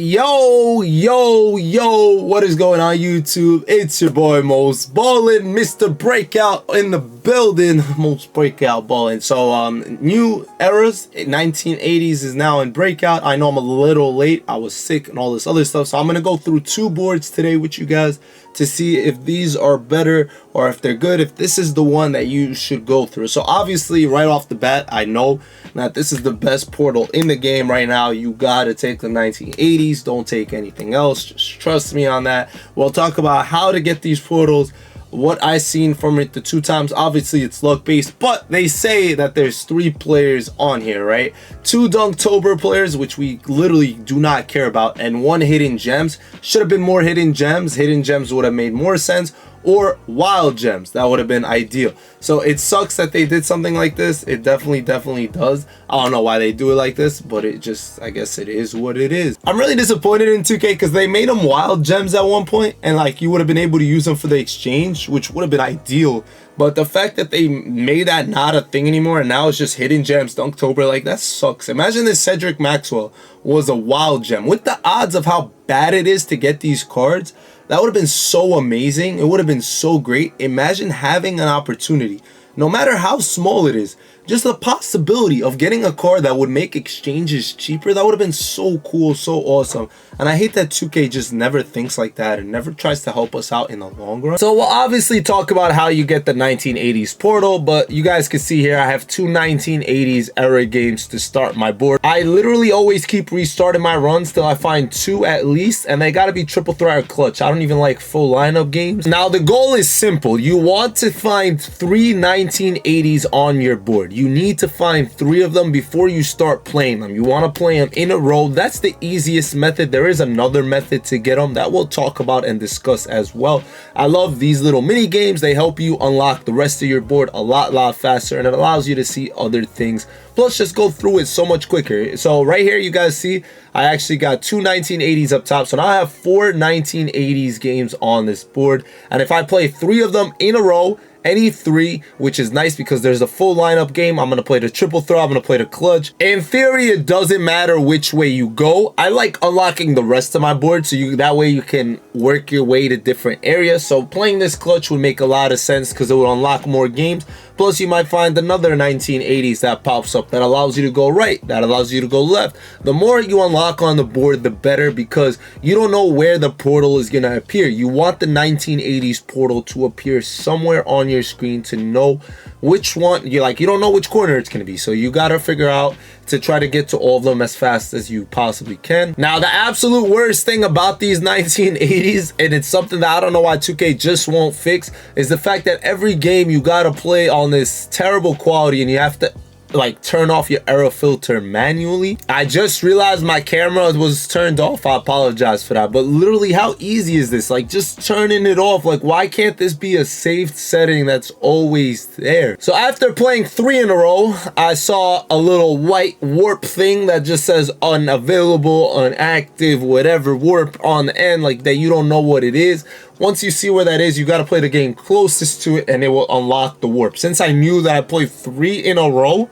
Yo, what is going on YouTube? It's your boy Mosballin, Mr. Breakout in the building. Most Breakout Ballin. So new eras, 1980s is now in Breakout. I know I'm a little late, I was sick and all this other stuff, so I'm gonna go through two boards today with you guys to see if these are better or if they're good, if this is the one that you should go through. So obviously right off the bat, I know that this is the best portal in the game right now. You gotta take the 1980s, don't take anything else, just trust me on that. We'll talk about how to get these portals, what I seen from it the two times. Obviously it's luck based, but they say that there's 3 players on here, right? 2 Dunktober players, which we literally do not care about, and 1 hidden gems. Should have been more hidden gems. Hidden gems would have made more sense, or wild gems, that would have been ideal. So it sucks that they did something like this. It definitely does. I don't know why they do it like this, but it just, I guess it is what it is. I'm really disappointed in 2K because they made them wild gems at one point, and like you would have been able to use them for the exchange, which would have been ideal. But the fact that they made that not a thing anymore and now it's just hidden gems, Dunktober, like that sucks. Imagine this Cedric Maxwell was a wild gem. With the odds of how bad it is to get these cards, that would have been so amazing. It would have been so great. Imagine having an opportunity, no matter how small it is, just the possibility of getting a card that would make exchanges cheaper. That would have been so cool, so awesome. And I hate that 2K just never thinks like that and never tries to help us out in the long run. So we'll obviously talk about how you get the 1980s portal, but you guys can see here I have 2 1980s era games to start my board. I literally always keep restarting my runs till I find 2 at least, and they gotta be triple threat or clutch. I don't even like full lineup games. Now the goal is simple. You want to find 3 1980s on your board. You need to find 3 of them before you start playing them. You want to play them in a row. That's the easiest method. There is another method to get them that we'll talk about and discuss as well. I love these little mini games. They help you unlock the rest of your board a lot faster, and it allows you to see other things. Plus, just go through it so much quicker. So right here, you guys see, I actually got 2 1980s up top. So now I have 4 1980s games on this board. And if I play 3 of them in a row, any 3, which is nice because there's a full lineup game, I'm going to play the triple throw, I'm going to play the clutch. In theory, it doesn't matter which way you go. I like unlocking the rest of my board, so that way you can work your way to different areas. So playing this clutch would make a lot of sense because it would unlock more games. Plus, you might find another 1980s that pops up that allows you to go right, that allows you to go left. The more you unlock on the board, the better, because you don't know where the portal is going to appear. You want the 1980s portal to appear somewhere on your screen to know which one. You don't know which corner it's going to be. So you got to figure out to try to get to all of them as fast as you possibly can. Now, the absolute worst thing about these 1980s, and it's something that I don't know why 2K just won't fix, is the fact that every game you got to play on this terrible quality and you have to like turn off your error filter manually. I just realized my camera was turned off. I apologize for that, but literally how easy is this? Like just turning it off. Like why can't this be a saved setting that's always there? So after playing 3 in a row, I saw a little white warp thing that just says unavailable, unactive, whatever, warp on the end, like that you don't know what it is. Once you see where that is, you got to play the game closest to it and it will unlock the warp. Since I knew that I played 3 in a row,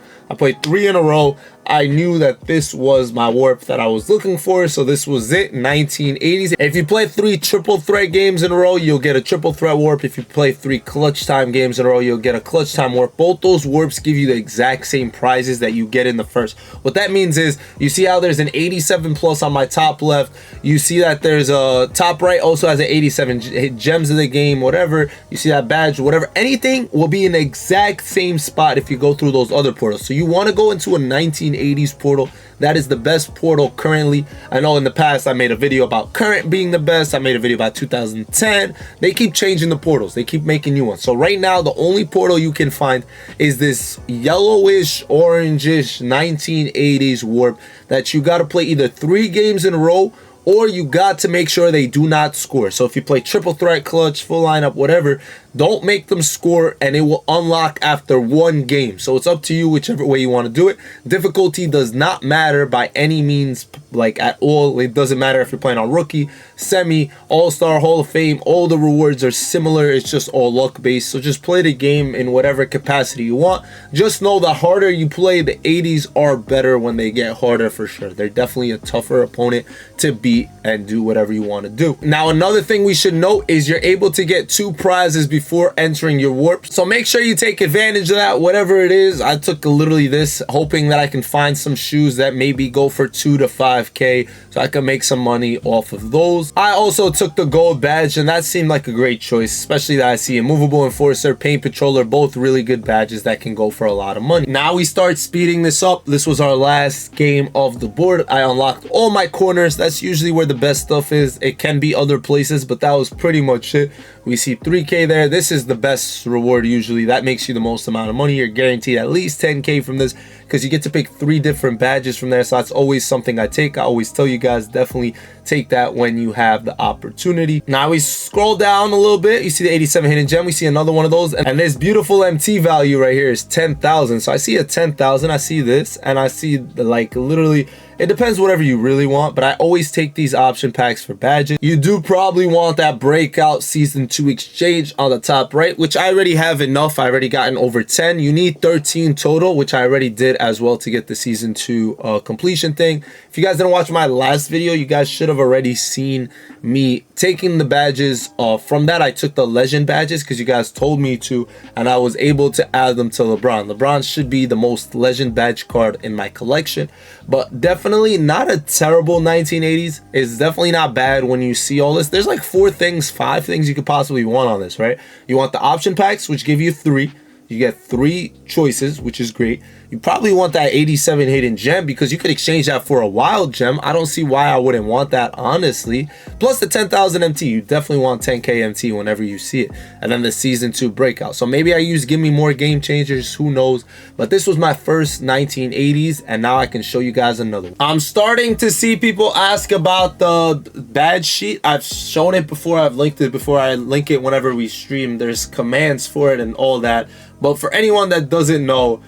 I knew that this was my warp that I was looking for. So this was it, 1980s. If you play 3 triple threat games in a row, you'll get a triple threat warp. If you play 3 clutch time games in a row, you'll get a clutch time warp. Both those warps give you the exact same prizes that you get in the first. What that means is, you see how there's an 87 plus on my top left. You see that there's a top right also has an 87 gems of the game, whatever. You see that badge, whatever. Anything will be in the exact same spot if you go through those other portals. So you want to go into a 1980s portal. That is the best portal currently. I know in the past I made a video about current being the best. I made a video about 2010. They keep changing the portals. They keep making new ones. So right now the only portal you can find is this yellowish, orangish 1980s warp that you got to play either 3 games in a row, or you got to make sure they do not score. So if you play triple threat, clutch, full lineup, whatever, don't make them score, and it will unlock after 1 game. So it's up to you whichever way you want to do it. Difficulty does not matter by any means, like at all. It doesn't matter if you're playing on rookie, semi, all-star, Hall of Fame. All the rewards are similar. It's just all luck based. So just play the game in whatever capacity you want. Just know the harder you play, the 80s are better when they get harder for sure. They're definitely a tougher opponent to beat and do whatever you want to do. Now, another thing we should note is you're able to get 2 prizes before entering your warp. So make sure you take advantage of that, whatever it is. I took literally this, hoping that I can find some shoes that maybe go for 2 to 5K so I can make some money off of those. I also took the gold badge, and that seemed like a great choice, especially that I see Immovable Enforcer, Paint Patroller, both really good badges that can go for a lot of money. Now we start speeding this up. This was our last game of the board. I unlocked all my corners. That's usually where the best stuff is. It can be other places, but that was pretty much it. We see 3K there. This is the best reward usually. That makes you the most amount of money. You're guaranteed at least 10K from this because you get to pick 3 different badges from there. So that's always something I take. I always tell you guys, definitely take that when you have the opportunity. Now we scroll down a little bit. You see the 87 hidden gem. We see another one of those, and this beautiful MT value right here is 10,000. So I see a 10,000. I see this, and I see the, like, literally, it depends whatever you really want, but I always take these option packs for badges. You do probably want that Breakout Season 2 exchange on the top right, which I already have enough. I already gotten over 10. You need 13 total, which I already did as well to get the Season 2 completion thing. If you guys didn't watch my last video, you guys should have already seen me taking the badges. From that, I took the legend badges because you guys told me to, and I was able to add them to LeBron. LeBron should be the most legend badge card in my collection, but definitely not a terrible 1980s. It's definitely not bad when you see all this. There's like 5 things you could possibly want on this, right? You want the option packs, which give you 3. You get 3 choices, which is great. You probably want that 87 hidden gem because you could exchange that for a wild gem. I don't see why I wouldn't want that, honestly. Plus the 10,000 MT. You definitely want 10K MT whenever you see it. And then the Season 2 Breakout. So maybe I use Give Me More Game Changers. Who knows? But this was my first 1980s, and now I can show you guys another one. I'm starting to see people ask about the badge sheet. I've shown it before. I've linked it before. I link it whenever we stream. There's commands for it and all that. But for anyone that doesn't know,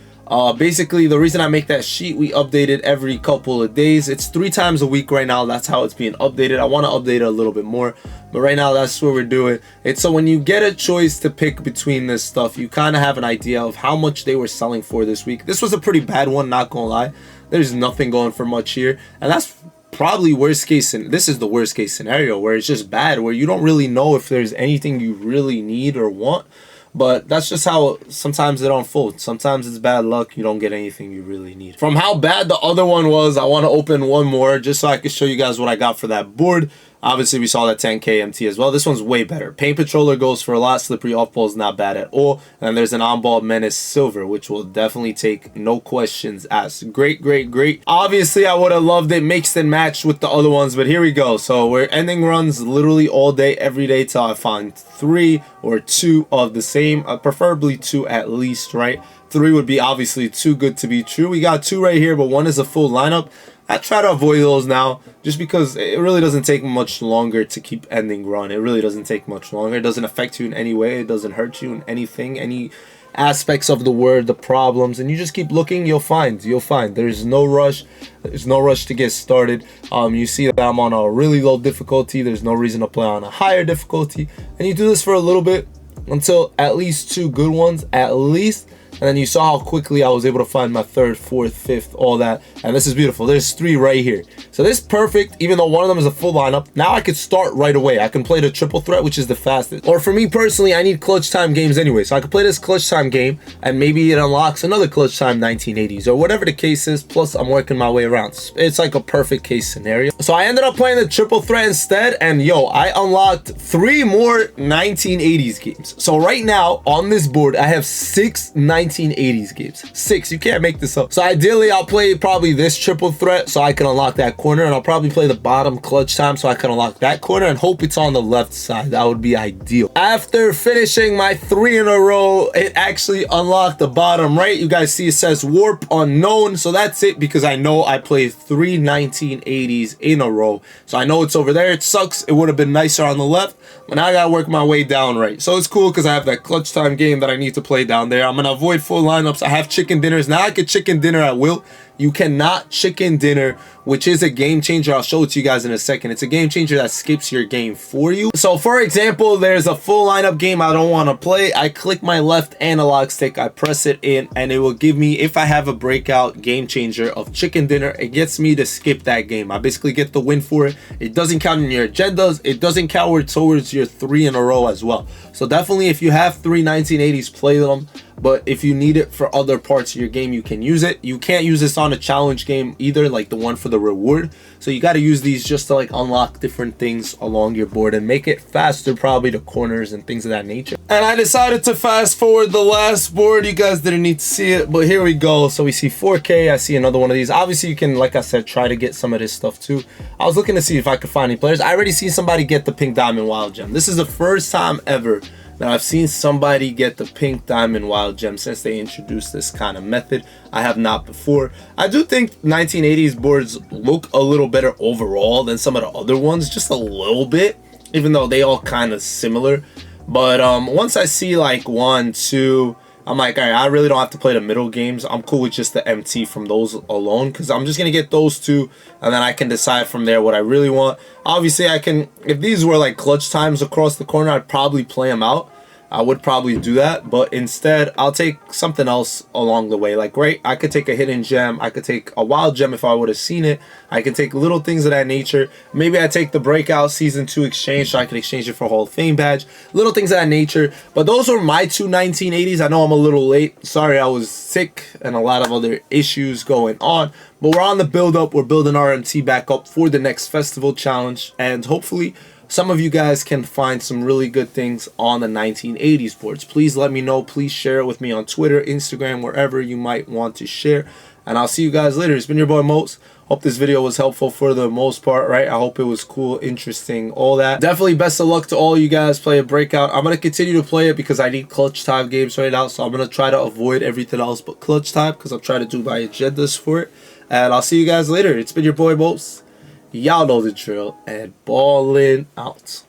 basically the reason I make that sheet, we update it every couple of days. It's 3 times a week right now. That's how it's being updated. I want to update it a little bit more, but right now that's what we're doing. It's so when you get a choice to pick between this stuff, you kind of have an idea of how much they were selling for this week. This was a pretty bad one, not gonna lie. There's nothing going for much here, and that's probably worst case. This is the worst case scenario where it's just bad, where you don't really know if there's anything you really need or want. But that's just how sometimes it unfolds. Sometimes it's bad luck. You don't get anything you really need. From how bad the other one was, I want to open one more just so I can show you guys what I got for that board. Obviously, we saw that 10K MT as well. This one's way better. Paint Patroller goes for a lot. Slippery off ball is not bad at all. And there's an on-ball Menace Silver, which will definitely take, no questions asked. Great, great, great. Obviously, I would have loved it mixed and matched with the other ones, but here we go. So we're ending runs literally all day, every day, till I find 3 or 2 of the same. Preferably 2 at least, right? 3 would be obviously too good to be true. We got 2 right here, but 1 is a full lineup. I try to avoid those now just because it really doesn't take much longer to keep ending run. It really doesn't take much longer. It doesn't affect you in any way. It doesn't hurt you in anything, any aspects of the word, the problems, and you just keep looking. You'll find. There's no rush. There's no rush to get started. You see that I'm on a really low difficulty. There's no reason to play on a higher difficulty, and you do this for a little bit until at least 2 good ones, at least. And then you saw how quickly I was able to find my 3rd, 4th, 5th, all that. And this is beautiful. There's 3 right here. So this is perfect, even though one of them is a full lineup. Now I could start right away. I can play the triple threat, which is the fastest. Or for me personally, I need clutch time games anyway. So I could play this clutch time game, and maybe it unlocks another clutch time 1980s or whatever the case is. Plus, I'm working my way around. It's like a perfect case scenario. So I ended up playing the triple threat instead. And yo, I unlocked 3 more 1980s games. So right now on this board, I have 6 1980s games. 6, you can't make this up. So ideally, I'll play probably this triple threat so I can unlock that corner, and I'll probably play the bottom clutch time so I can unlock that corner and hope it's on the left side. That would be ideal. After finishing my 3 in a row, it actually unlocked the bottom right. You guys see it says warp unknown. So that's it, because I know I played 3 1980s in a row. So I know it's over there. It sucks. It would have been nicer on the left, but now I gotta work my way down right. So it's cool because I have that clutch time game that I need to play down there. I'm gonna avoid full lineups. I have chicken dinners. Now I can chicken dinner at will. You cannot chicken dinner, which is a game changer. I'll show it to you guys in a second. It's a game changer that skips your game for you. So for example, there's a full lineup game I don't want to play. I click my left analog stick, I press it in, and it will give me, if I have a breakout game changer of chicken dinner, it gets me to skip that game. I basically get the win for it. It doesn't count in your agendas. It doesn't count towards your 3 in a row as well. So definitely, if you have 3 1980s, play them. But if you need it for other parts of your game, you can use it. You can't use this on a challenge game either, like the one for the reward. So you got to use these just to like unlock different things along your board and make it faster, probably to corners and things of that nature. And I decided to fast forward the last board. You guys didn't need to see it, but here we go. So we see 4K. I see another one of these. Obviously, you can, like I said, try to get some of this stuff too. I was looking to see if I could find any players. I already see somebody get the pink diamond wild gem. This is the first time ever now I've seen somebody get the pink diamond wild gem since they introduced this kind of method. I have not before. I do think 1980s boards look a little better overall than some of the other ones, just a little bit, even though they all kind of similar. But once I see like 1, 2, I'm like, all right, I really don't have to play the middle games. I'm cool with just the MT from those alone, because I'm just going to get those 2, and then I can decide from there what I really want. Obviously, I can, if these were like clutch times across the corner, I'd probably play them out. I would probably do that, but instead I'll take something else along the way. Like, great, I could take a hidden gem, I could take a wild gem if I would have seen it, I could take little things of that nature. Maybe I take the Breakout Season 2 exchange so I can exchange it for a Hall of Fame badge, little things of that nature. But those are my 2 1980s. I know I'm a little late, sorry, I was sick and a lot of other issues going on, but we're on the build up. We're building our MT back up for the next festival challenge, and hopefully some of you guys can find some really good things on the 1980s boards. Please let me know. Please share it with me on Twitter, Instagram, wherever you might want to share. And I'll see you guys later. It's been your boy Mos. Hope this video was helpful for the most part, right? I hope it was cool, interesting, all that. Definitely best of luck to all you guys playing Breakout. I'm going to continue to play it because I need clutch time games right now. So I'm going to try to avoid everything else but clutch time, because I'm trying to do my agendas for it. And I'll see you guys later. It's been your boy Mos. Y'all know the drill, and Ballin out.